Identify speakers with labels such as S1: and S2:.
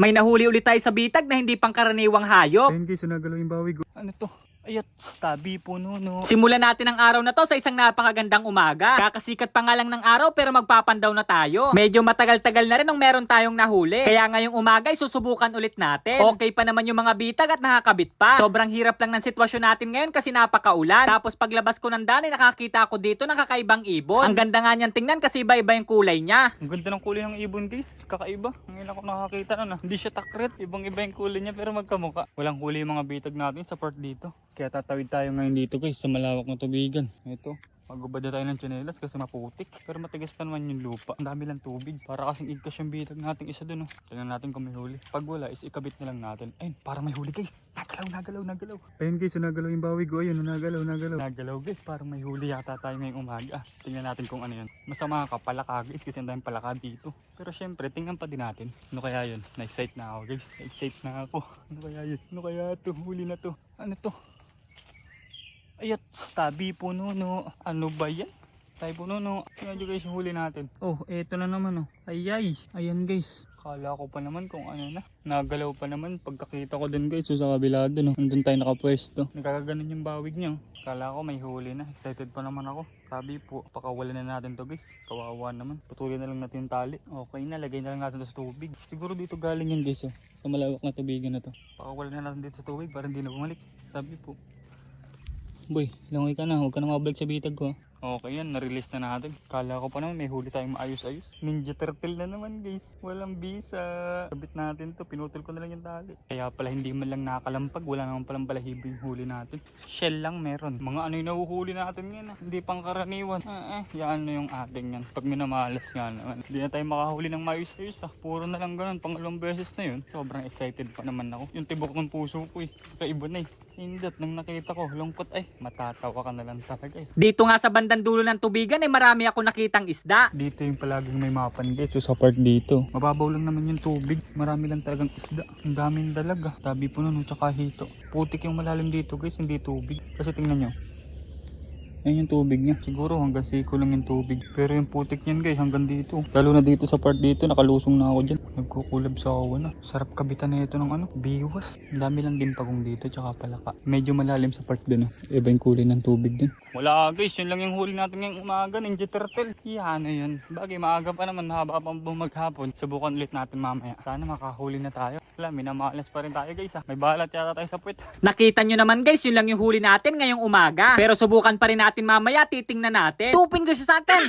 S1: May nahuli ulit tayo sa bitag na hindi pangkaraniwang hayop.
S2: Ayun guys, nagalaw yung bawi ko. Ano to? Ayat, tabi po no.
S1: Simulan natin ang araw na to sa isang napakagandang umaga. Kakasikat pa nga lang ng araw pero magpapandaw na tayo. Medyo matagal-tagal na rin nung meron tayong nahuli. Kaya ngayong umaga ay susubukan ulit natin. Okay pa naman yung mga bitag at nakakabit pa. Sobrang hirap lang ng sitwasyon natin ngayon kasi napakaulan. Tapos paglabas ko ng daan ay nakakita ako dito ng kakaibang ibon. Ang ganda nga niyan tingnan kasi iba-iba yung kulay niya.
S2: Ang ganda ng kulay ng ibon guys, kakaiba. Ngayon ako nakakita nun. Hindi siya takret, ibang-iba yung kulay niya pero magkamuka. Walang huli yung mga bitag natin sa part dito. Kaya tatawid tayo ngayon dito guys sa malawak na tubigan. Ito, magubad na tayo ng tsinelas kasi maputik. Pero matigas pa naman yung lupa. Ang dami lang tubig. Para kasing igkas yung bitag nating isa dun. Tingnan natin kung may huli. Pag wala is ikabit na lang natin. Ayun, parang may huli guys. Nagalaw. Ayun guys, nagalaw yung bawi ko. Ayun, nagalaw. Nagalaw guys, parang may huli yata tayo ngayong umaga. Tingnan natin kung ano yun. Masama ka palaka guys kasi ang daming palaka dito. Pero syempre, tingnan pa din natin. Ano kaya yun? Na-excite na ako guys. Na-excite na ako. Ano kaya yun? Ano kaya to? Huli na to. Ano to? Ayat, tabi po no. Ano ba yan? Tabi po no. Tingnan nyo guys yung huli natin. Oh, eto na naman oh. Ayay. Ayan guys. Kala ko pa naman kung ano na. Nagalaw pa naman. Pagkakita ko dun guys. So sa kabila dun oh. Andun tayo nakapwesto. Nagkakaganon yung bawig niya oh. Kala ko may huli na. Excited pa naman ako. Sabi po, pakawalan na natin to guys. Kawawa naman. Putulin na lang natin yung tali. Okay na, lagay na lang natin to sa tubig. Siguro dito galing yan guys oh. Sa malawak na tubigan na to. Pakawalan na natin dito sa tubig para hindi na bumalik. Sabi po. Boy, langoy ka na. Huwag ka na mabalik sa bitag ko. Okay yan, na-release na natin. Kala ko pa naman may huli tayong maayos-ayos. Ninja turtle na naman guys. Walang bisa. Sabit natin to. Pinutol ko na lang yung tali. Kaya pala hindi man lang nakalampag. Wala naman palang balahibo yung huli natin. Shell lang meron. Mga ano yung nahuhuli natin yan. Hindi pang karaniwan. Yan na yung ating yan. Pag minamalas nga naman. Hindi na tayo makahuli ng maayos-ayos. Puro na lang ganun. Pangalawang beses na yun. Sobrang excited pa naman ako. Yung tibok ng puso ko Kaiba na Hindot, nang nakita ko, lungkot matatawa ka na lang talaga
S1: Dito nga sa bandang dulo ng tubigan ay marami ako nakitang isda.
S2: Dito yung palaging may mapan guys, so sa part dito. Mababaw lang naman yung tubig, marami lang talagang isda. Ang daming dalaga, tabi po nun, tsaka hito. Putik yung malalim dito guys, hindi tubig. Kasi tingnan nyo. Yan yung tubig niya. Siguro hanggang siko lang yung tubig. Pero yung putik niyan guys hanggang dito. Lalo na dito sa part dito nakalusong na ako dyan. Nagkukulab sa awa na. Sarap kabitan na ito ng biwas. Ang dami lang din pagong dito tsaka palaka. Medyo malalim sa part dun Iba yung kulay ng tubig din. Wala guys, yun lang yung huli natin ngayong umaga. Ninja turtle. Yan yun. Bagay maaga pa naman, mahaba pa maghapon. Subukan ulit natin mamaya. Sana makahuli na tayo. Wala, minamalas pa rin tayo guys May balat yata tayo sa puwet.
S1: Nakita nyo naman guys, yun lang yung huli natin ngayong umaga. Pero subukan pa rin natin mamaya, titingnan natin. 2 fingers sa atin.